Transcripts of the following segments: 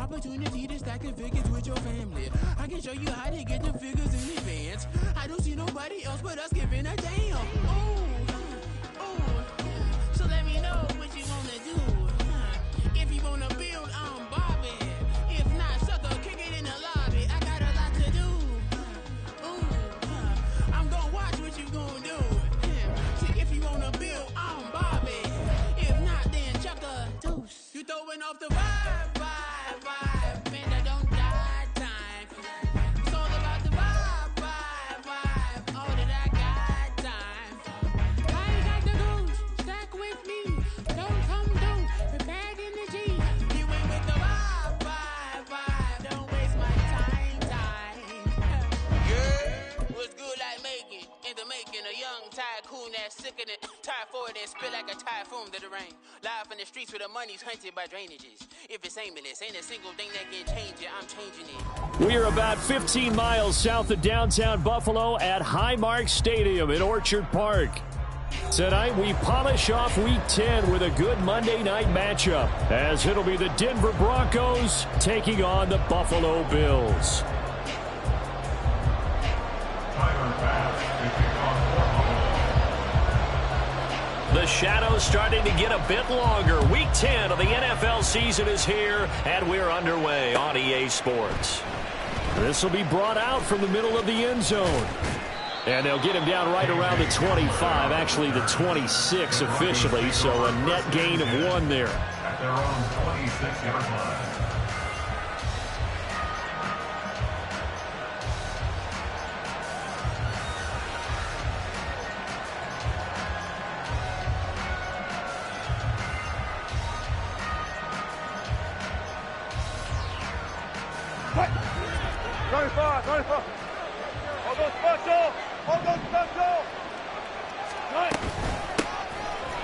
opportunity to stack the figures with your family. I can show you how to get the figures in advance. I don't see nobody else but us giving a damn. So let me know what you wanna do. If you wanna build, I'm Bobby. If not, sucker, kick it in the lobby. I got a lot to do. I'm gonna watch what you gonna do. See, if you wanna build, I'm Bobby. If not, then chuck a deuce. You throwing off the vibe. Man, I don't die time. It's all about the vibe. All that I got time. I ain't got the goose. Stack with me. Don't come through. We're back in the G. You ain't with the vibe. Don't waste my time. Yeah, what's good like making? In the making, a young tycoon that's sick in it. Tie forward and spit like a typhoon to the rain. Live in the streets where the money's hunted by drainages. If it's aimless, ain't a single thing that can change it. I'm changing it. We are about 15 miles south of downtown Buffalo at Highmark Stadium in Orchard Park. Tonight, we polish off Week 10 with a good Monday night matchup, as it'll be the Denver Broncos taking on the Buffalo Bills. The shadow's starting to get a bit longer. Week 10 of the NFL season is here, and we're underway on EA Sports. This will be brought out from the middle of the end zone. And they'll get him down right around the 25, actually the 26 officially, so a net gain of 1 there. At their own 26-yard line.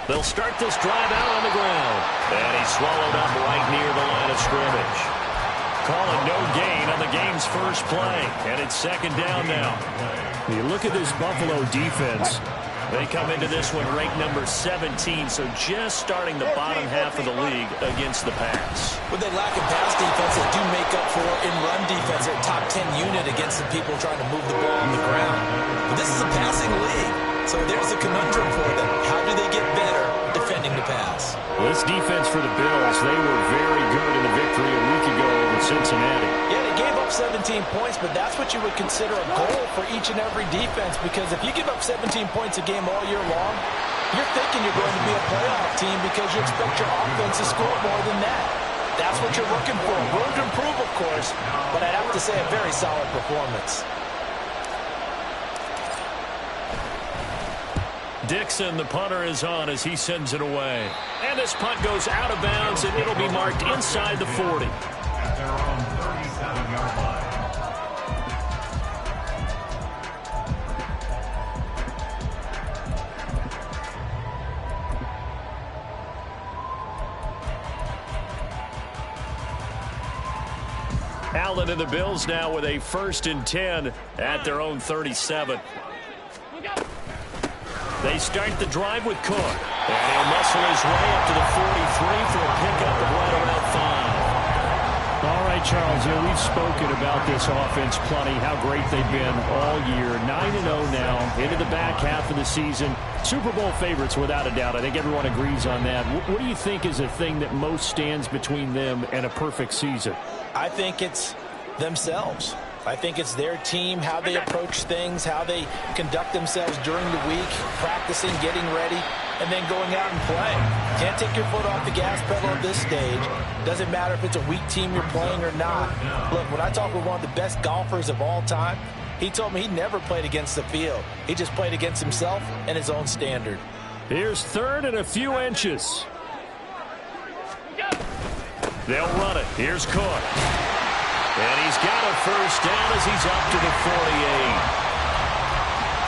They'll start this drive out on the ground. And he's swallowed up right near the line of scrimmage. Calling no gain on the game's first play. And it's second down now. You look at this Buffalo defense. They come into this one ranked number 17, so just starting the bottom half of the league against the pass. With that lack of pass defense, they do make up for in run defense. They're top 10 unit against the people trying to move the ball on the ground. But this is a passing league, so there's a conundrum for them. How do they get better defending the pass? Well, this defense for the Bills, they were very good in the victory a week ago over Cincinnati. Yeah, they gave up 17 points, but that's what you would consider a goal for each and every defense, because if you give up 17 points a game all year long, you're thinking you're going to be a playoff team because you expect your offense to score more than that. That's what you're looking for. Room to improve, of course, but I'd have to say a very solid performance. Dixon, the punter, is on as he sends it away. And this punt goes out of bounds, and it'll be marked inside the 40. At their own 37-yard line. Allen and the Bills now with a 1st and 10 at their own 37. They start the drive with Cook. And he'll muscle his way up to the 43 for a pickup of right around 5. All right, Charles, we've spoken about this offense plenty, how great they've been all year. 9-0 now, into the back half of the season. Super Bowl favorites, without a doubt. I think everyone agrees on that. What do you think is the thing that most stands between them and a perfect season? I think it's themselves. I think it's their team, how they approach things, how they conduct themselves during the week, practicing, getting ready, and then going out and playing. Can't take your foot off the gas pedal at this stage. Doesn't matter if it's a weak team you're playing or not. Look, when I talk with one of the best golfers of all time, he told me he never played against the field. He just played against himself and his own standard. Here's 3rd and a few inches. They'll run it. Here's Cook. And he's got a 1st down as he's up to the 48.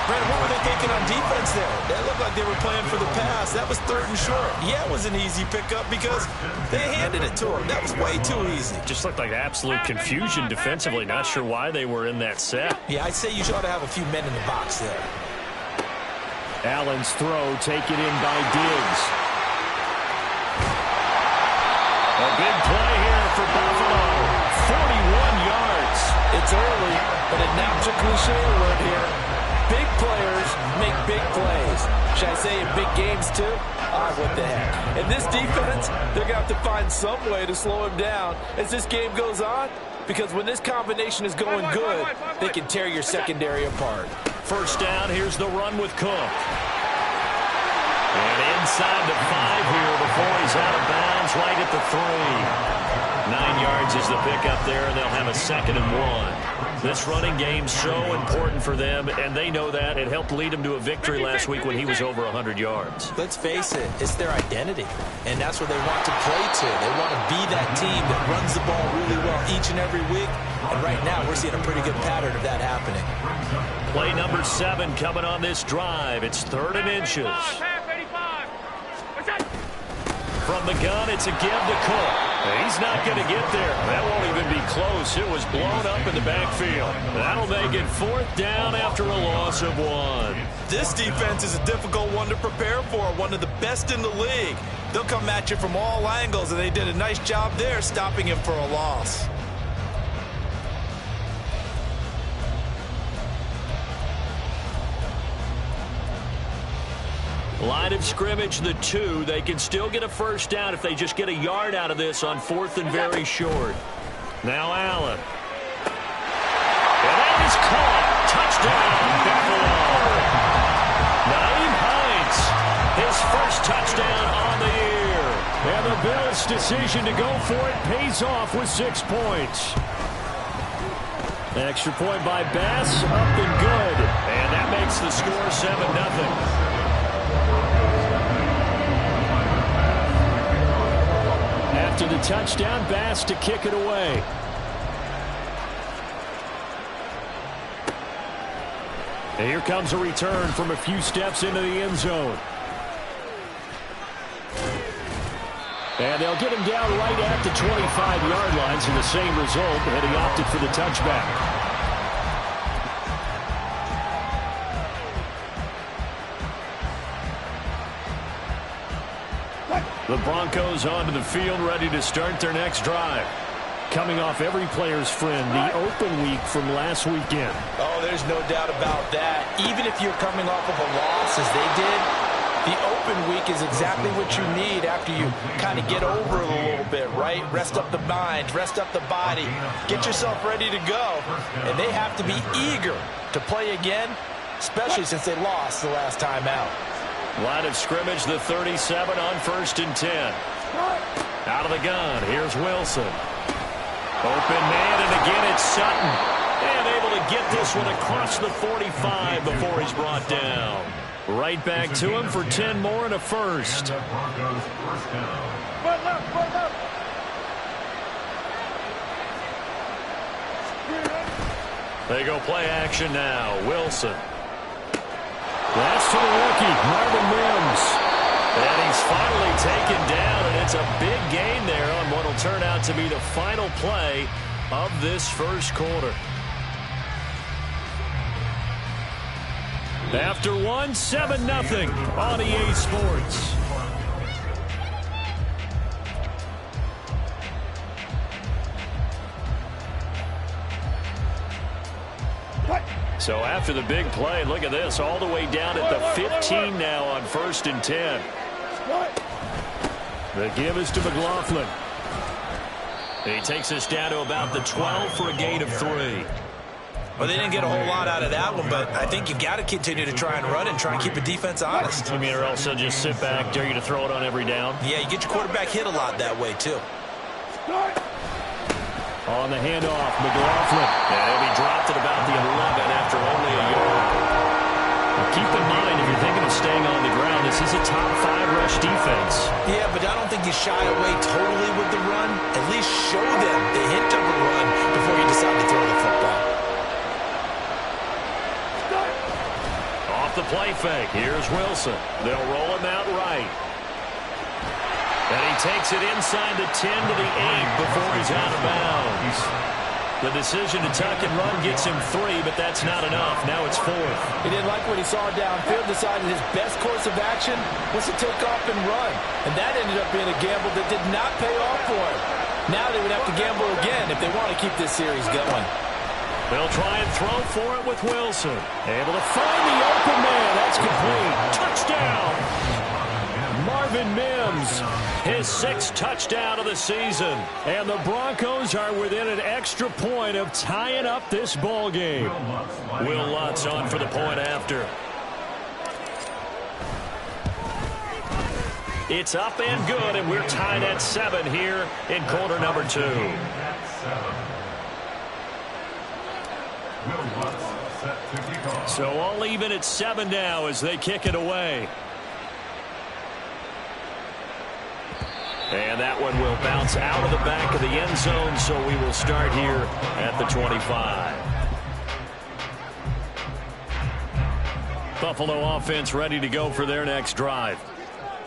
Brandon, what were they thinking on defense there? That looked like they were playing for the pass. That was 3rd and short. Yeah, it was an easy pickup because they handed it to him. That was way too easy. Just looked like absolute confusion defensively. Not sure why they were in that set. Yeah, I'd say you ought to have a few men in the box there. Allen's throw taken in by Diggs. A big play here for Buffalo. But announce a cliche alert here. Big players make big plays. Should I say in big games too? What the heck. In this defense, they're going to have to find some way to slow him down as this game goes on. Because when this combination is going good, they can tear your secondary apart. First down, here's the run with Cook. And inside the 5 here before he's out of bounds right at the 3. 9 yards is the pickup there, and they'll have a 2nd and 1. This running game's so important for them, and they know that. It helped lead them to a victory last week when he was over 100 yards. Let's face it, it's their identity, and that's what they want to play to. They want to be that team that runs the ball really well each and every week, and right now we're seeing a pretty good pattern of that happening. Play number 7 coming on this drive. It's 3rd and inches. From the gun, it's a give to Cook. He's not going to get there. That won't even be close. It was blown up in the backfield. That'll make it 4th down after a loss of 1. This defense is a difficult one to prepare for, one of the best in the league. They'll come at you from all angles, and they did a nice job there stopping him for a loss. Line of scrimmage, the 2. They can still get a first down if they just get a yard out of this on 4th and very short. Now Allen. And that is caught. Touchdown, Buffalo. Naeem Hines, his first touchdown on the year. And the Bills' decision to go for it pays off with 6 points. Extra point by Bass, up and good. And that makes the score 7-0. After the touchdown, Bass to kick it away. And here comes a return from a few steps into the end zone. And they'll get him down right at the 25-yard line, so the same result, but he opted for the touchback. The Broncos onto the field, ready to start their next drive. Coming off every player's friend, the open week from last weekend. Oh, there's no doubt about that. Even if you're coming off of a loss as they did, the open week is exactly what you need after you kind of get over it a little bit, right? Rest up the mind, rest up the body, get yourself ready to go. And they have to be eager to play again, especially since they lost the last time out. Line of scrimmage, the 37 on 1st and 10. Out of the gun, here's Wilson. Open man, and again it's Sutton. And able to get this one across the 45 before he's brought down. Right back to him for 10 more and a first. They go play action now. Wilson. That's to the rookie, Marvin Mims. And he's finally taken down, and it's a big gain there on what will turn out to be the final play of this first quarter. After 1, 7-0 on EA Sports. So after the big play, look at this, all the way down at the 15 now on 1st and 10. The give is to McLaughlin. He takes us down to about the 12 for a gain of 3. Well, they didn't get a whole lot out of that one, but I think you've got to continue to try and run and try and keep the defense honest. You mean, or else they'll just sit back, dare you to throw it on every down? Yeah, you get your quarterback hit a lot that way, too. On the handoff, McLaughlin. And he'll be dropped at about the 11 after only a yard. Now keep in mind, if you're thinking of staying on the ground, this is a top 5 rush defense. Yeah, but I don't think you shy away totally with the run. At least show them the hint of a run before you decide to throw the football. Off the play fake. Here's Wilson. They'll roll him out right. And he takes it inside the 10 to the 8 before he's out of bounds. The decision to tuck and run gets him 3, but that's not enough. Now it's 4th. He didn't like what he saw downfield, decided his best course of action was to take off and run. And that ended up being a gamble that did not pay off for him. Now they would have to gamble again if they want to keep this series going. They'll try and throw for it with Wilson. Able to find the open man. That's complete. Touchdown. Marvin Mims, his 6th touchdown of the season. And the Broncos are within an extra point of tying up this ball game. Will Lutz on for the point after. It's up and good, and we're tied at 7 here in quarter number 2. So all even at 7 now as they kick it away. And that one will bounce out of the back of the end zone, so we will start here at the 25. Buffalo offense ready to go for their next drive.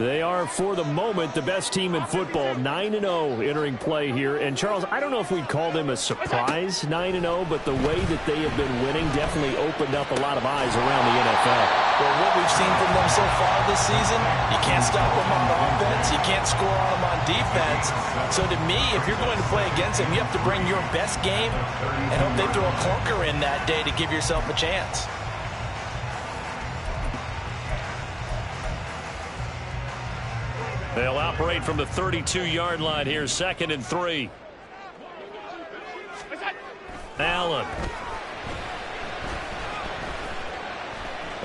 They are, for the moment, the best team in football, 9-0 entering play here. And, Charles, I don't know if we'd call them a surprise 9-0, but the way that they have been winning definitely opened up a lot of eyes around the NFL. Well, what we've seen from them so far this season, you can't stop them on offense, you can't score on them on defense. So, to me, if you're going to play against them, you have to bring your best game and hope they throw a clunker in that day to give yourself a chance. They'll operate from the 32-yard line here, 2nd and 3. Allen.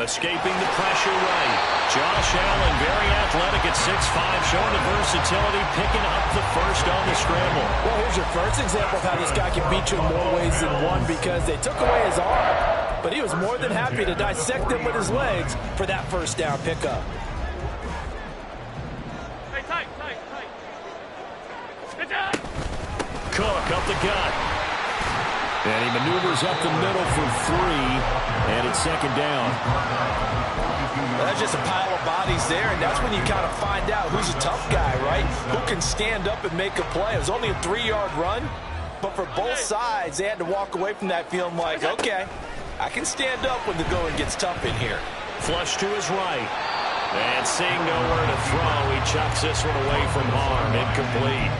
Escaping the pressure right. Josh Allen, very athletic at 6'5", showing the versatility, picking up the first on the scramble. Well, here's your first example of how this guy can beat you in more ways than one, because they took away his arm, but he was more than happy to dissect them with his legs for that first down pickup. Cook up the gut. And he maneuvers up the middle for 3, and it's 2nd down. That's just a pile of bodies there, and that's when you kind of find out who's a tough guy, right? Who can stand up and make a play. It was only a 3-yard run, but for both sides, they had to walk away from that feeling like, okay, I can stand up when the going gets tough in here. Flush to his right. And seeing nowhere to throw, he chucks this one away from harm. Incomplete.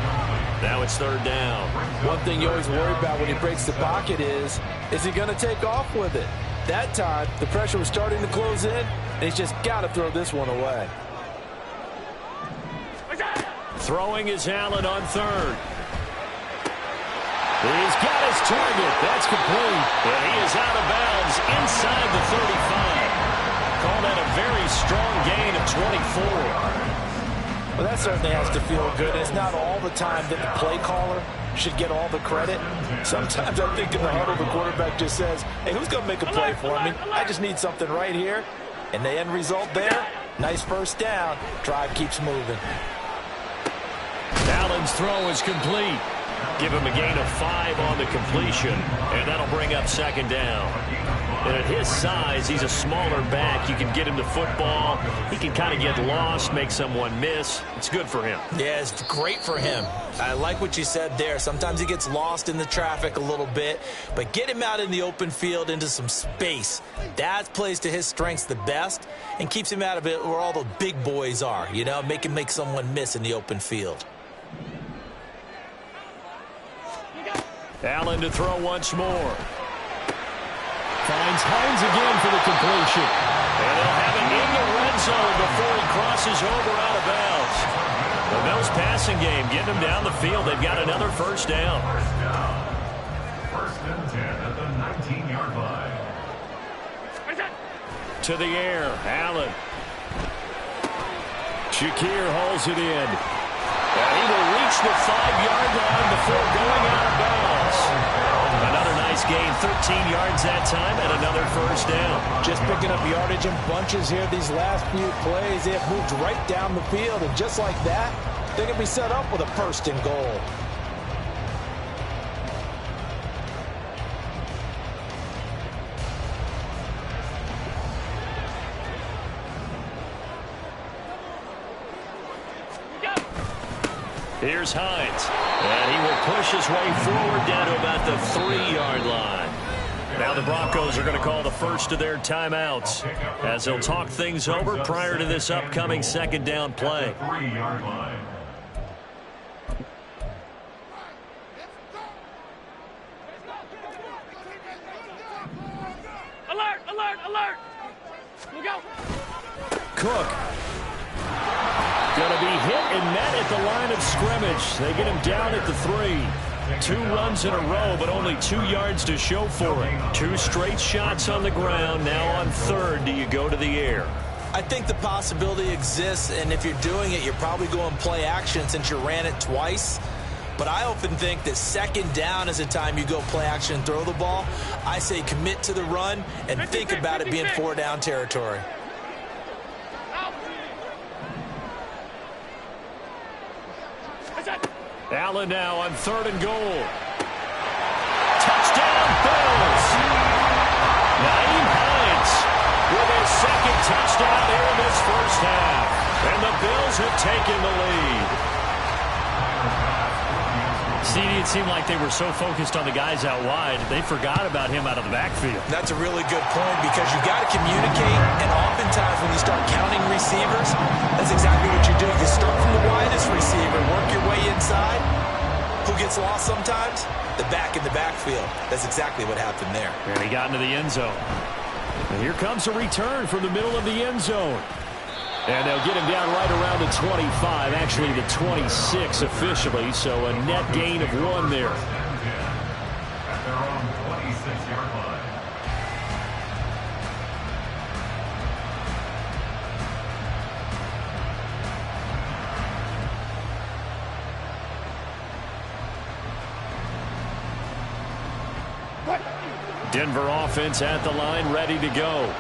Now it's 3rd down. One thing you always worry about when he breaks the pocket is he going to take off with it? That time, the pressure was starting to close in, and he's just got to throw this one away. Throwing is Allen on 3rd. He's got his target. That's complete. And he is out of bounds inside the 35. Call that a very strong gain of 24. Well, that certainly has to feel good. It's not all the time that the play caller should get all the credit. Sometimes I think in the huddle, the quarterback just says, hey, who's going to make a play for me? I just need something right here. And the end result there, nice first down. Drive keeps moving. Allen's throw is complete. Give him a gain of 5 on the completion, and that'll bring up 2nd down. And at his size, he's a smaller back. You can get him the football. He can kind of get lost, make someone miss. It's good for him. Yeah, it's great for him. I like what you said there. Sometimes he gets lost in the traffic a little bit, but get him out in the open field into some space. That plays to his strengths the best and keeps him out of it where all the big boys are, you know, make him make someone miss in the open field. Allen to throw once more. Finds Hines again for the completion. And they'll have it in the red zone before he crosses over out of bounds. The Bills passing game getting them down the field. They've got another first down. First and 10 at the 19-yard line. To the air, Allen. Shakir hauls it in. And he will reach the 5-yard line before going out of bounds. Another nice gain, 13 yards that time, and another first down. Just picking up yardage in bunches here these last few plays. They have moved right down the field, and just like that, they're going to be set up with a 1st and goal. Here's Hines, and he will push his way forward down to about the 3-yard line. Now the Broncos are going to call the first of their timeouts as they'll talk things over prior to this upcoming 2nd down play. 3-yard line. Cook. Going to be hit and met at the line of scrimmage. They get him down at the 3. 2 runs in a row, but only 2 yards to show for it. 2 straight shots on the ground. Now on 3rd, do you go to the air? I think the possibility exists, and if you're doing it, you're probably going play action since you ran it twice. But I often think that 2nd down is the time you go play action and throw the ball. I say commit to the run and think about it being 4 down territory. Allen now on 3rd and goal. Touchdown, Bills. Naeem Hines with his 2nd touchdown here in this first half. And the Bills have taken the lead. CD, it seemed like they were so focused on the guys out wide, they forgot about him out of the backfield. That's a really good point because you got to communicate, and oftentimes when you start counting receivers, that's exactly what you do. You start from the widest receiver, work your way inside. Who gets lost sometimes? The back in the backfield. That's exactly what happened there. And he got into the end zone. And here comes a return from the middle of the end zone. And they'll get him down right around the 25, actually the 26 officially, so a net gain of 1 there. At their own 26-yard line. Denver offense at the line, ready to go.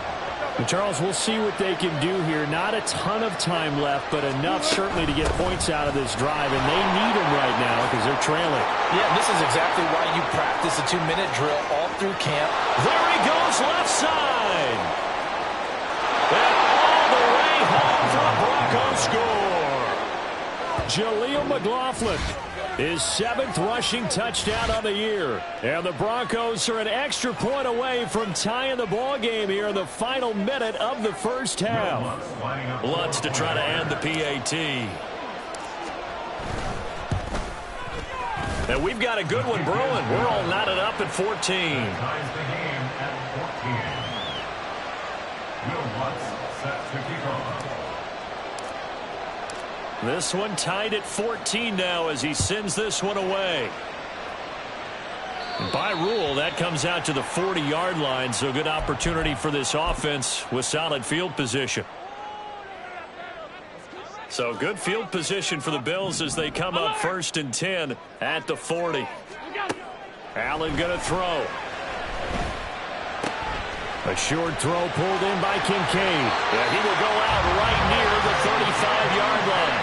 And Charles, we'll see what they can do here. Not a ton of time left, but enough certainly to get points out of this drive, and they need them right now because they're trailing. Yeah, this is exactly why you practice a 2-minute drill all through camp. There he goes, left side. And all the way home for a Broncos score. Jaleel McLaughlin, his 7th rushing touchdown on the year. And the Broncos are an extra point away from tying the ball game here in the final minute of the first half. Lutz to try to end the PAT. And we've got a good one brewing. We're all knotted up at 14. Ties the game at 14. Will Lutz set to kick off. This one tied at 14 now as he sends this one away. And by rule, that comes out to the 40-yard line, so good opportunity for this offense with solid field position. So good field position for the Bills as they come up 1st and 10 at the 40. Allen going to throw. A short throw pulled in by Kincaid. Yeah, he will go out right near the 35-yard line.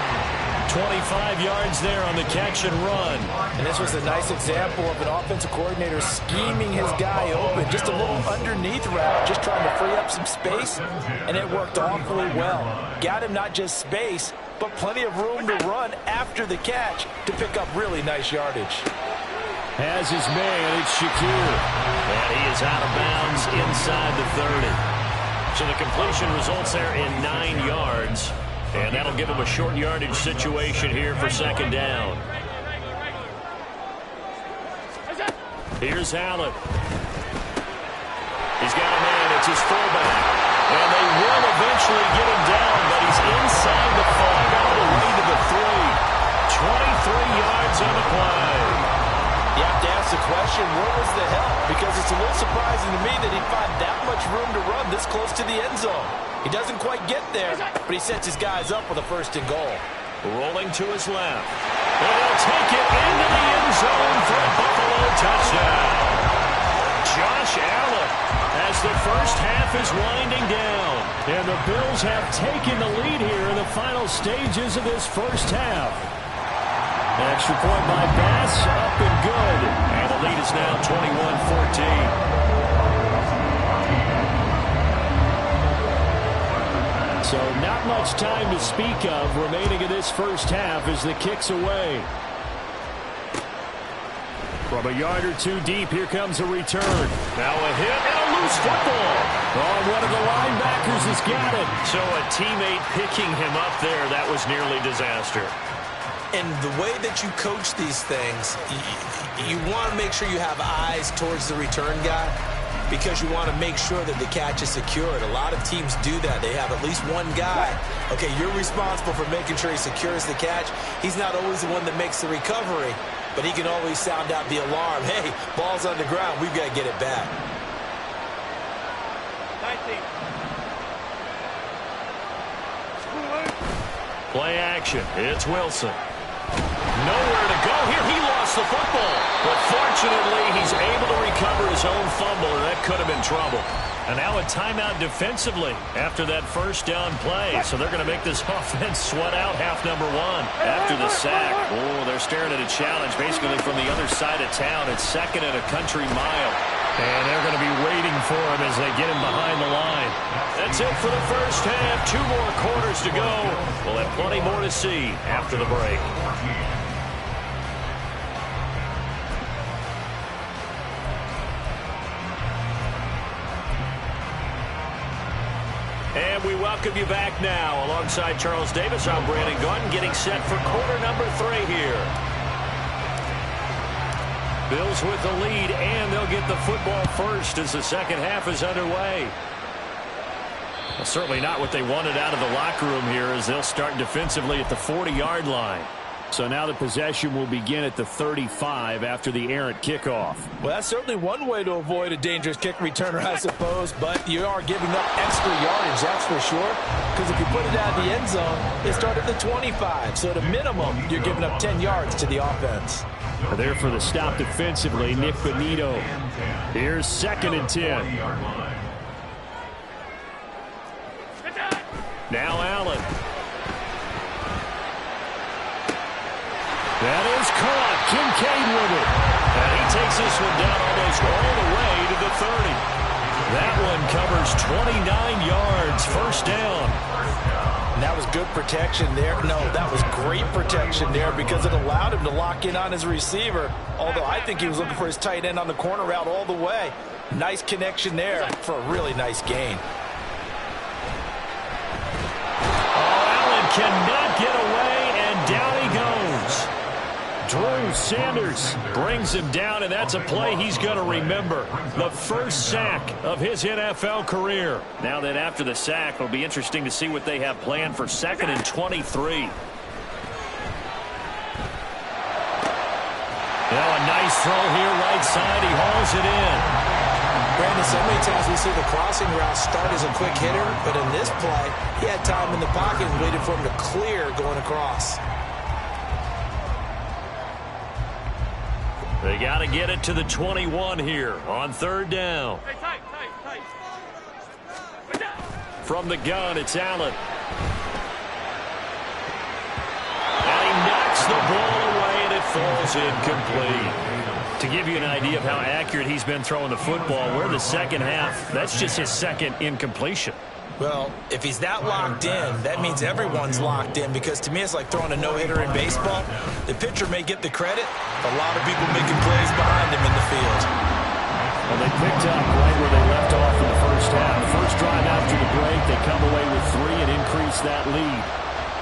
25 yards there on the catch and run. And this was a nice example of an offensive coordinator scheming his guy open. Just a little underneath route, just trying to free up some space, and it worked awfully well. Got him not just space, but plenty of room to run after the catch to pick up really nice yardage. Has his man, it's Shakir. And he is out of bounds inside the 30. So the completion results there in 9 yards. And that'll give him a short yardage situation here for 2nd down. Here's Allen. He's got a man. It's his fullback. And they will eventually get him down, but he's inside the 5 all the way to the 3. 23 yards on the play. You have to ask the question, where was the help? Because it's a little surprising to me that he'd find that much room to run this close to the end zone. He doesn't quite get there, but he sets his guys up with a 1st and goal. Rolling to his left. And he'll take it into the end zone for a Buffalo touchdown. Josh Allen as the first half is winding down. And the Bills have taken the lead here in the final stages of this first half. Extra point by Bass, up and good. And the lead is now 21-14. So not much time to speak of remaining in this first half as the kick's away. From a yard or 2 deep, here comes a return. Now a hit and a loose football. Oh, one of the linebackers has got it. So a teammate picking him up there, that was nearly disaster. And the way that you coach these things, you want to make sure you have eyes towards the return guy. because you want to make sure that the catch is secured. A lot of teams do that. They have at least one guy. Okay, you're responsible for making sure he secures the catch. He's not always the one that makes the recovery, but he can always sound out the alarm. Hey, ball's on the ground. We've got to get it back. 19. Play action. It's Wilson. Nowhere to go here. He lost the football. But fortunately, he's able to recover his own fumble, and that could have been trouble. And now a timeout defensively after that first down play. So they're going to make this offense sweat out half number one. After the sack, oh, they're staring at a challenge basically from the other side of town. It's second and a country mile. And they're going to be waiting for him as they get him behind the line. That's it for the first half. 2 more quarters to go. We'll have plenty more to see after the break. And we welcome you back now. Alongside Charles Davis, I'm Brandon Gaudin, getting set for quarter number 3 here. Bills with the lead, and they'll get the football first as the second half is underway. Well, certainly not what they wanted out of the locker room here, as they'll start defensively at the 40-yard line. So now the possession will begin at the 35 after the errant kickoff. Well, that's certainly one way to avoid a dangerous kick returner, I suppose, but you are giving up extra yardage, that's for sure, because if you put it out of the end zone, they start at the 25. So at a minimum, you're giving up 10 yards to the offense. There for the stop defensively, Nick Benito. Here's 2nd and 10. Now Allen. That is caught. Kincaid with it. And he takes this one down almost all the way to the 30. That one covers 29 yards. First down. And that was good protection there. No, that was great protection there because it allowed him to lock in on his receiver. Although I think he was looking for his tight end on the corner route all the way. Nice connection there for a really nice gain. Oh, Allen cannot get away, and down he goes. Drew Sanders brings him down, and that's a play he's going to remember. The first sack of his NFL career. Now that after the sack, it'll be interesting to see what they have planned for 2nd and 23. Now a nice throw here, right side. He hauls it in. Brandon, so many times we see the crossing route start as a quick hitter, but in this play, he had time in the pocket and waited for him to clear going across. They got to get it to the 21 here on 3rd down. From the gun, it's Allen. And he knocks the ball away, and it falls incomplete. To give you an idea of how accurate he's been throwing the football, we're the second half. That's just his 2nd incompletion. Well, if he's that locked in, that means everyone's locked in, because to me it's like throwing a no-hitter in baseball. The pitcher may get the credit, but a lot of people making plays behind him in the field. Well, they picked up right where they left off in the first half. First drive after the break, they come away with 3 and increase that lead.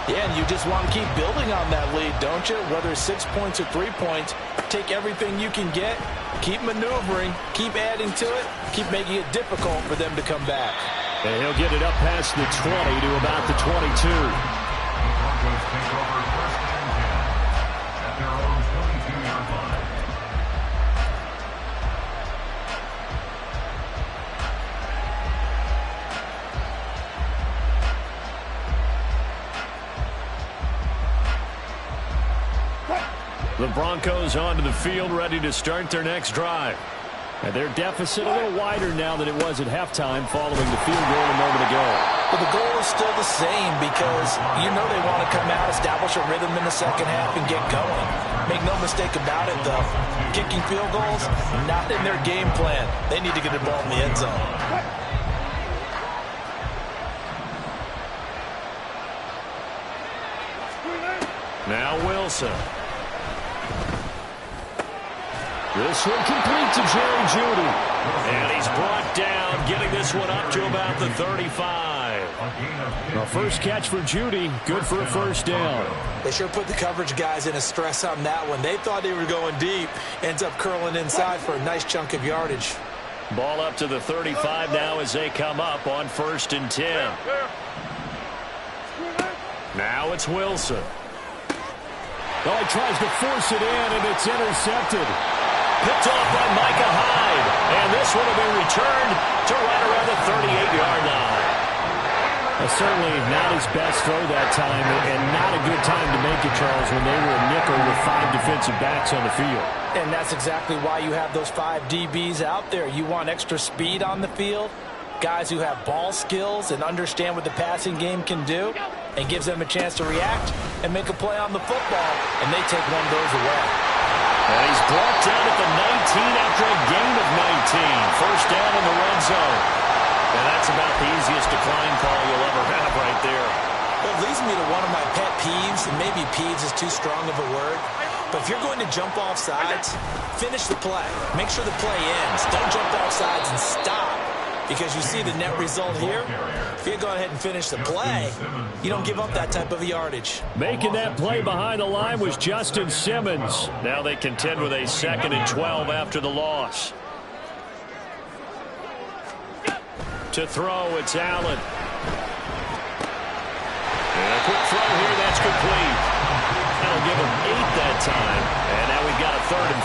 Yeah, and you just want to keep building on that lead, don't you? Whether it's 6 points or 3 points, take everything you can get, keep maneuvering, keep adding to it, keep making it difficult for them to come back. And he'll get it up past the 20 to about the 22. Broncos take over 1st and 10 at their own 22-yard line. The Broncos onto the field, ready to start their next drive. And their deficit a little wider now than it was at halftime following the field goal a moment ago. But the goal is still the same, because you know they want to come out, establish a rhythm in the second half, and get going. Make no mistake about it, though. Kicking field goals, not in their game plan. They need to get the ball in the end zone. Now Wilson. This one complete to Jerry Jeudy. And he's brought down, getting this one up to about the 35. The first catch for Jeudy, good for a first down. They sure put the coverage guys in a stress on that one. They thought they were going deep. Ends up curling inside for a nice chunk of yardage. Ball up to the 35 now as they come up on 1st and 10. Now it's Wilson. Oh, he tries to force it in, and it's intercepted. Picked off by Micah Hyde. And this one will be returned to right around the 38-yard line. Certainly not his best throw that time, and not a good time to make it, Charles, when they were a nickel with 5 defensive backs on the field. And that's exactly why you have those 5 DBs out there. You want extra speed on the field, guys who have ball skills and understand what the passing game can do, and gives them a chance to react and make a play on the football, and they take one of those away. And he's brought down at the 19 after a gain of 19. First down in the red zone. And that's about the easiest decline call you'll ever have right there. Well, it leads me to one of my pet peeves, and maybe peeves is too strong of a word, but if you're going to jump off sides, finish the play. Make sure the play ends. Don't jump off sides and stop, because you see the net result here. If you go ahead and finish the play, you don't give up that type of yardage. Making that play behind the line was Justin Simmons. Now they contend with a 2nd and 12 after the loss. To throw, it's Allen. And a quick throw here, that's complete. That'll give him 8 that time. And now we've got a 3rd and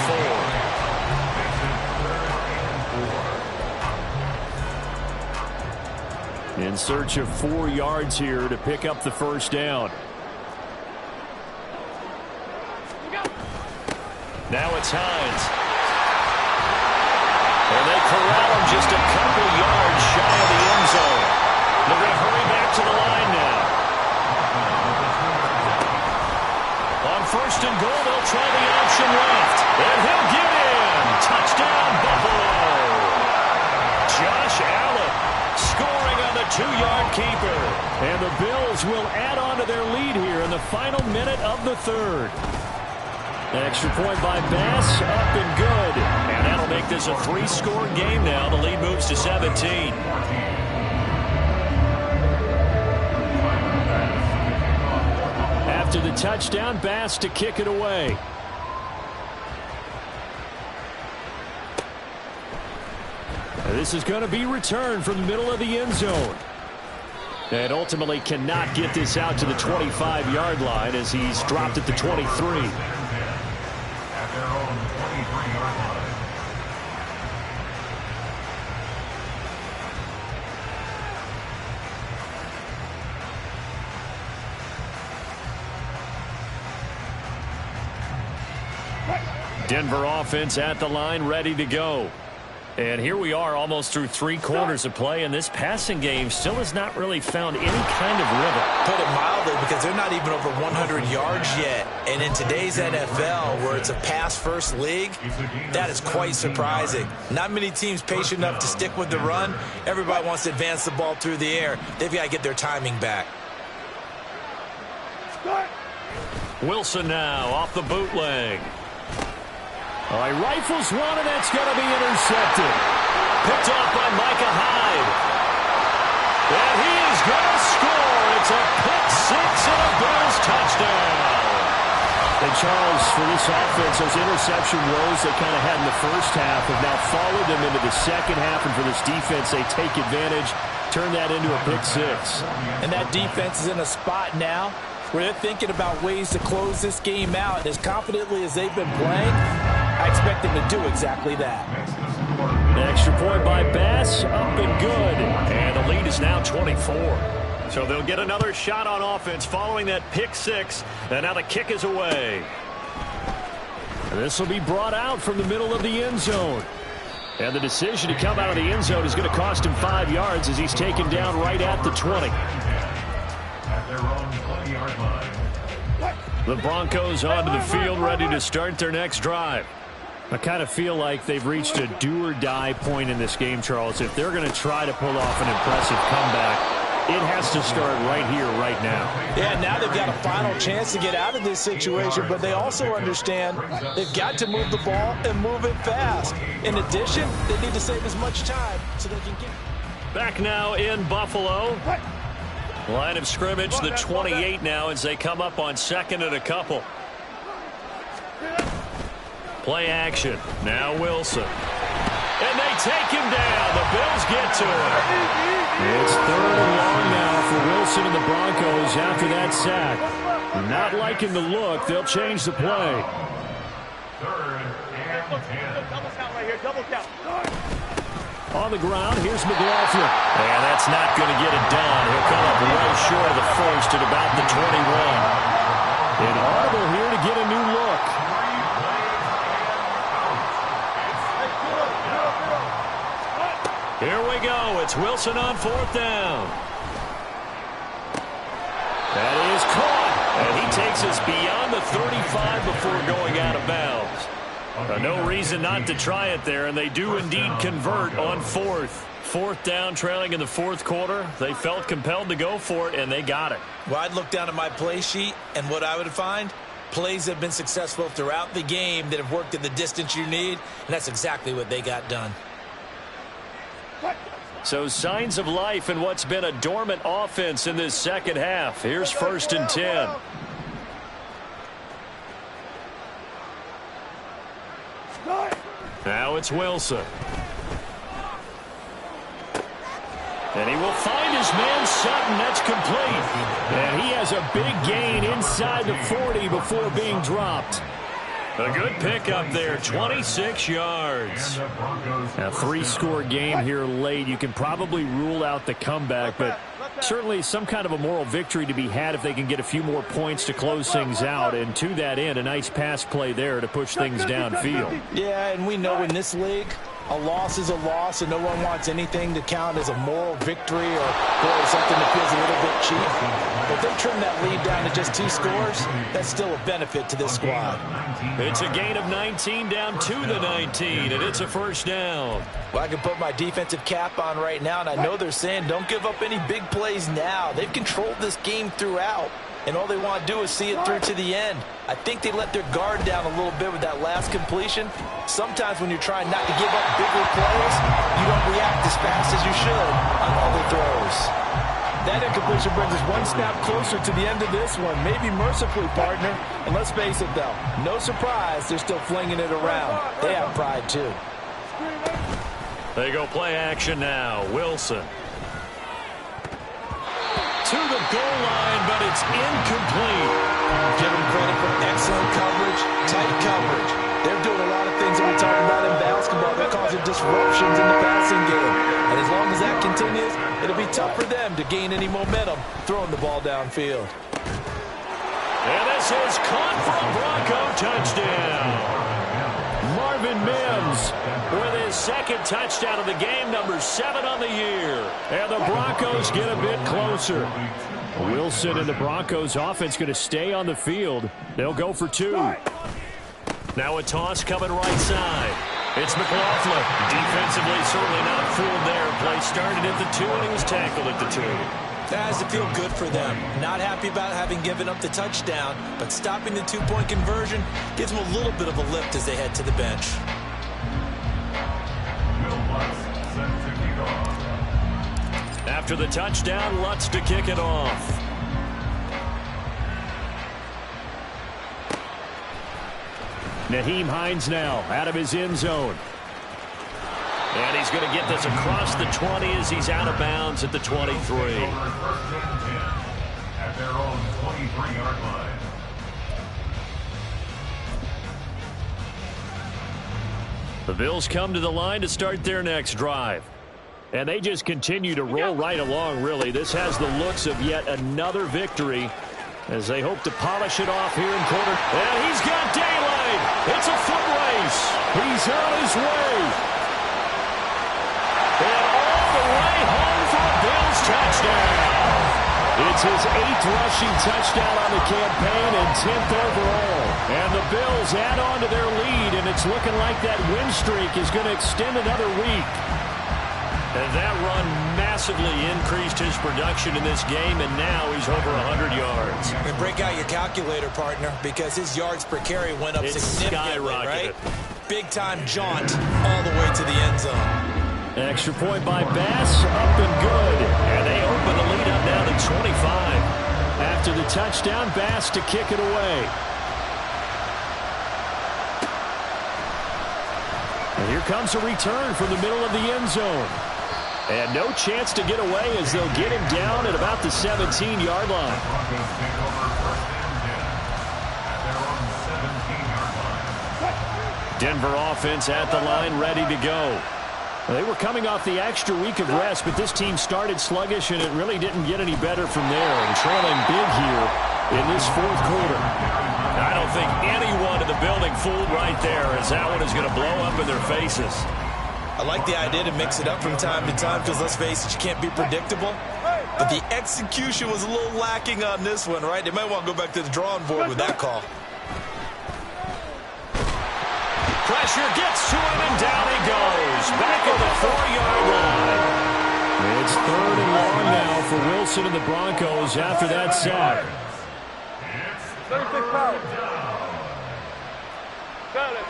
4. In search of 4 yards here to pick up the first down. Now it's Hines. And they corral him just a couple yards shy of the end zone. They're going to hurry back to the line now. On 1st and goal, they'll try the option left. And he'll get in. Touchdown, Buffalo. Josh Allen scoring on the 2-yard keeper. And the Bills will add on to their lead here in the final minute of the 3rd. Extra point by Bass, up and good. And that'll make this a 3-score game now. The lead moves to 17. After the touchdown, Bass to kick it away. This is going to be returned from the middle of the end zone. And ultimately cannot get this out to the 25-yard line as he's dropped at the 23. At their own 23-yard line. Denver offense at the line, ready to go. And here we are almost through 3 quarters of play, and this passing game still has not really found any kind of rhythm. Put it mildly, because they're not even over 100 yards yet. And in today's NFL, where it's a pass-first league, that is quite surprising. Not many teams patient enough to stick with the run. Everybody wants to advance the ball through the air. They've got to get their timing back. Wilson now off the bootleg. All right, rifles one, and that's going to be intercepted. Picked off by Micah Hyde. And he is going to score. It's a pick 6 and a Bills touchdown. And Charles, for this offense, those interception woes they kind of had in the first half have now followed them into the second half. And for this defense, they take advantage, turn that into a pick 6. And that defense is in a spot now where they're thinking about ways to close this game out. And as confidently as they've been playing, I expect them to do exactly that. Extra point by Bass, up and good. And the lead is now 24. So they'll get another shot on offense following that pick 6. And now the kick is away. This will be brought out from the middle of the end zone. And the decision to come out of the end zone is going to cost him 5 yards as he's taken down right at the 20. At their own 20-yard line. The Broncos onto the field, ready to start their next drive. I kind of feel like they've reached a do-or-die point in this game, Charles. If they're going to try to pull off an impressive comeback, it has to start right here, right now. Yeah, now they've got a final chance to get out of this situation, but they also understand they've got to move the ball and move it fast. In addition, they need to save as much time so they can get... Back now in Buffalo. Line of scrimmage, the 28 now as they come up on 2nd and a couple. Play action. Now Wilson. And they take him down. The Bills get to it. It's 3rd and long now for Wilson and the Broncos after that sack. Not liking the look. They'll change the play. 3rd and 10. Double count right here. Double count. On the ground, here's McLaughlin. And that's not going to get it done. He'll come up well short of the first at about the 21. And Audible here to get a new look. Here we go. It's Wilson on 4th down. That is caught. And he takes us beyond the 35 before going out of bounds. No reason not to try it there, and they do indeed convert on 4th. 4th down, trailing in the 4th quarter. They felt compelled to go for it, and they got it. Well, I'd look down at my play sheet, and what I would find, plays have been successful throughout the game that have worked at the distance you need, and that's exactly what they got done. So signs of life in what's been a dormant offense in this second half. Here's 1st and 10. Now it's Wilson. And he will find his man Sutton. That's complete. And he has a big gain inside the 40 before being dropped. A good pickup there, 26 yards. A 3-score game here late. You can probably rule out the comeback, but certainly some kind of a moral victory to be had if they can get a few more points to close things out. And to that end, a nice pass play there to push things downfield. Yeah, and we know in this league, a loss is a loss, and no one wants anything to count as a moral victory or something that feels a little bit cheap. But they trim that lead down to just 2 scores. That's still a benefit to this squad. It's a gain of 19 down to the 19, and it's a 1st down. Well, I can put my defensive cap on right now, and I know they're saying don't give up any big plays now. They've controlled this game throughout, and all they want to do is see it through to the end. I think they let their guard down a little bit with that last completion. Sometimes when you're trying not to give up bigger plays, you don't react as fast as you should on other throws. That incompletion brings us one snap closer to the end of this one. Maybe mercifully, partner. And let's face it, though, no surprise they're still flinging it around. They have pride, too. They go play action now. Wilson. To the goal line, but it's incomplete. Give them credit for excellent coverage, tight coverage. They're doing a lot of things that we talk about in basketball. They're causing disruptions in the passing game. And as long as that continues, it'll be tough for them to gain any momentum throwing the ball downfield. And this is caught for a Bronco touchdown. Marvin Mims with his 2nd touchdown of the game, number 7 on the year. And the Broncos get a bit closer. Wilson and the Broncos offense going to stay on the field. They'll go for 2. Now a toss coming right side. It's McLaughlin. Defensively, certainly not fooled there. Play started at the 2, and he was tackled at the 2. That has to feel good for them. Not happy about having given up the touchdown, but stopping the 2-point conversion gives them a little bit of a lift as they head to the bench. After the touchdown, Lutz to kick it off. Nyheim Hines now out of his end zone. And he's going to get this across the 20 as he's out of bounds at the 23. At their own 23-yard line. The Bills come to the line to start their next drive. And they just continue to roll right along, really. This has the looks of yet another victory as they hope to polish it off here in quarter. And he's got daylight. It's a foot race. He's on his way. And all the way home for a Bills touchdown. It's his 8th rushing touchdown on the campaign and 10th overall. And the Bills add on to their lead, and it's looking like that win streak is going to extend another week. And that run massively increased his production in this game, and now he's over 100 yards. And break out your calculator, partner, because his yards per carry went up significantly, right? Big-time jaunt all the way to the end zone. Extra point by Bass, up and good. And they open the lead up now to 25. After the touchdown, Bass to kick it away. And here comes a return from the middle of the end zone. And no chance to get away as they'll get him down at about the 17-yard line. Denver offense at the line, ready to go. They were coming off the extra week of rest, but this team started sluggish, and it really didn't get any better from there. And trailing big here in this fourth quarter. I don't think anyone in the building fooled right there, as that one is going to blow up in their faces. I like the idea to mix it up from time to time because, let's face it, you can't be predictable. But the execution was a little lacking on this one, right? They might want to go back to the drawing board with that call. Pressure gets to him, and down he goes. Back at the 4-yard line. It's 3rd and long now for Wilson and the Broncos after that sack. 36 pounds. Got it.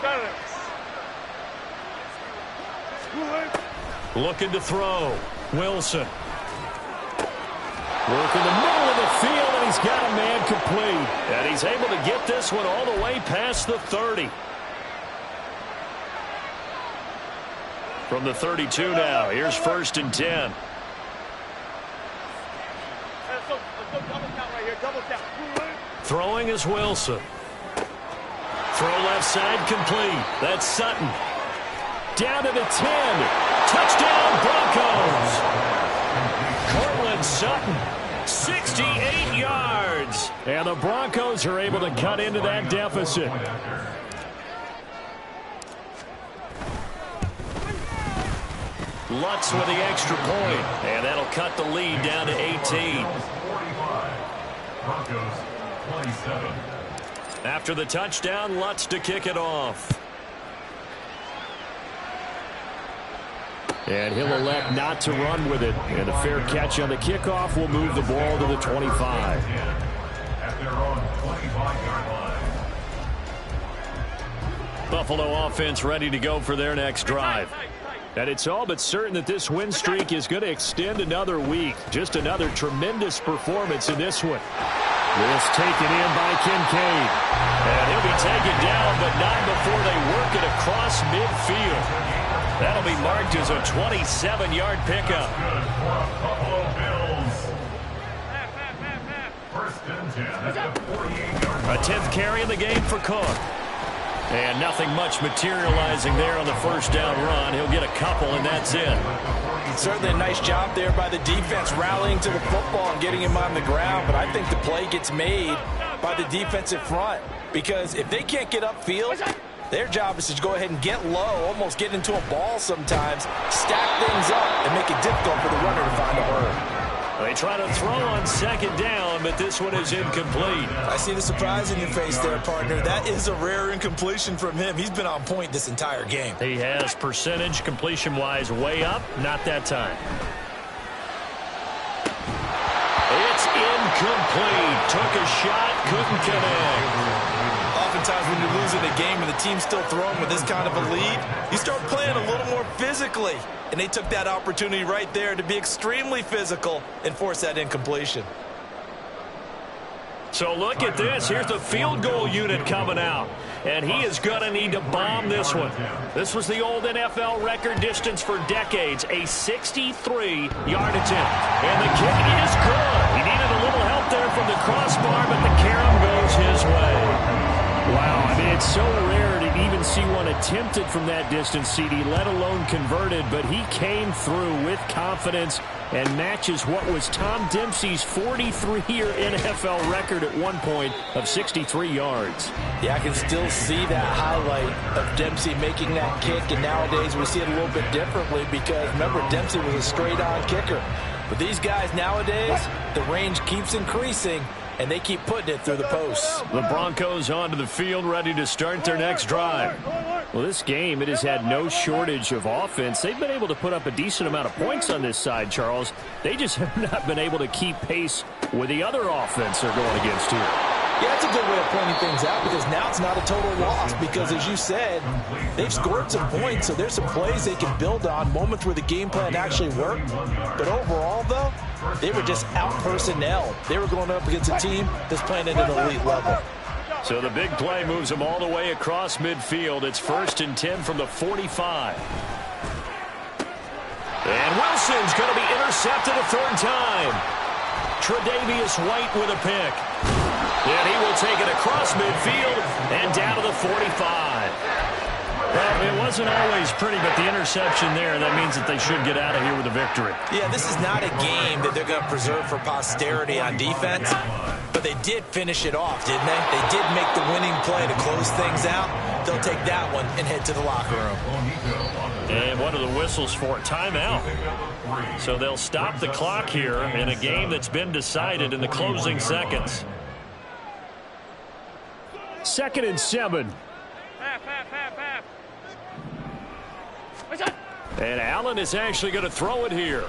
Looking to throw. Wilson. Work in the middle of the field, and he's got a man complete. And he's able to get this one all the way past the 30. From the 32 now, here's 1st and 10. Throwing is Wilson. Throw left side complete. That's Sutton. Down to the 10. Touchdown Broncos. Cortland Sutton, 68 yards. And the Broncos are able to cut into that deficit. Lutz with the extra point, and that'll cut the lead down to 18. After the touchdown, Lutz to kick it off. And he'll elect not to run with it. And a fair catch on the kickoff will move the ball to the 25. At their own 25-yard line. Buffalo offense ready to go for their next drive. And it's all but certain that this win streak is going to extend another week. Just another tremendous performance in this one. This taken in by Kincaid. And he'll be taken down, but not before they work it across midfield. That'll be marked as a 27-yard pickup. Buffalo Bills. First and 10 at the 48-yard line. A 10th carry in the game for Cook. And nothing much materializing there on the first down run. He'll get a couple, and that's it. Certainly a nice job there by the defense rallying to the football and getting him on the ground. But I think the play gets made by the defensive front, because if they can't get upfield, their job is to go ahead and get low, almost get into a ball sometimes, stack things up, and make it difficult for the runner to find a hole. They try to throw on second down, but this one is incomplete. I see the surprise in your face there, partner. That is a rare incompletion from him. He's been on point this entire game. He has percentage completion-wise way up, not that time. It's incomplete. Took a shot, couldn't connect. Oftentimes when you're losing a game and the team's still throwing with this kind of a lead, you start playing a little more physically. And they took that opportunity right there to be extremely physical and force that incompletion. So look at this. Here's the field goal unit coming out. And he is going to need to bomb this one. This was the old NFL record distance for decades, a 63-yard attempt. And the kick is good. He needed a little help there from the crossbar, but the carom goes his way. Wow, I mean, it's so rare to even see one attempted from that distance, CD, let alone converted, but he came through with confidence and matches what was Tom Dempsey's 43-year NFL record at one point of 63 yards. Yeah, I can still see that highlight of Dempsey making that kick, and nowadays we see it a little bit differently because, remember, Dempsey was a straight-on kicker. But these guys nowadays, the range keeps increasing, and they keep putting it through the posts. The Broncos onto the field, ready to start their next drive. Well, this game, it has had no shortage of offense. They've been able to put up a decent amount of points on this side, Charles. They just have not been able to keep pace with the other offense they're going against here. Yeah, that's a good way of pointing things out because now it's not a total loss because, as you said, they've scored some points, so there's some plays they can build on, moments where the game plan actually worked. But overall, though, they were just out personnel. They were going up against a team that's playing at an elite level. So the big play moves them all the way across midfield. It's 1st and 10 from the 45. And Wilson's going to be intercepted a 3rd time. Tre'Davious White with a pick. And he will take it across midfield and down to the 45. Well, it wasn't always pretty, but the interception there, that means that they should get out of here with a victory. Yeah, this is not a game that they're going to preserve for posterity on defense, but they did finish it off, didn't they? They did make the winning play to close things out. They'll take that one and head to the locker room. And what are the whistles for? Timeout. So they'll stop the clock here in a game that's been decided in the closing seconds. 2nd and 7. And Allen is actually going to throw it here.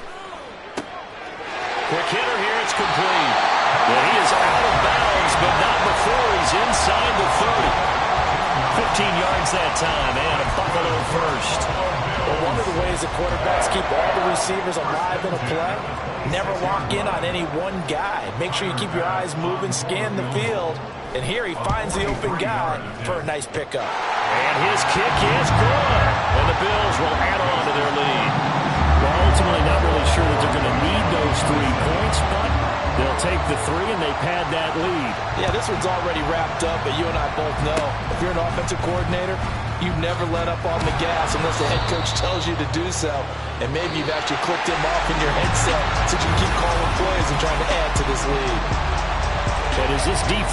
Quick hitter here. It's complete. Well, he is out of bounds, but not before he's inside the 30. 15 yards that time, and a Buffalo first. Well, one of the ways the quarterbacks keep all the receivers alive in a play, never lock in on any one guy. Make sure you keep your eyes moving, scan the field. And here he finds the open guy for a nice pickup. And his kick is good. And the Bills will add on to their lead. Well, ultimately not really sure that they're going to need those 3 points, but they'll take the 3 and they pad that lead. Yeah, this one's already wrapped up, but you and I both know if you're an offensive coordinator, you never let up on the gas unless the head coach tells you to do so. And maybe you've actually clicked him off in your headset so you can keep calling plays and trying to add to this lead. And as this defense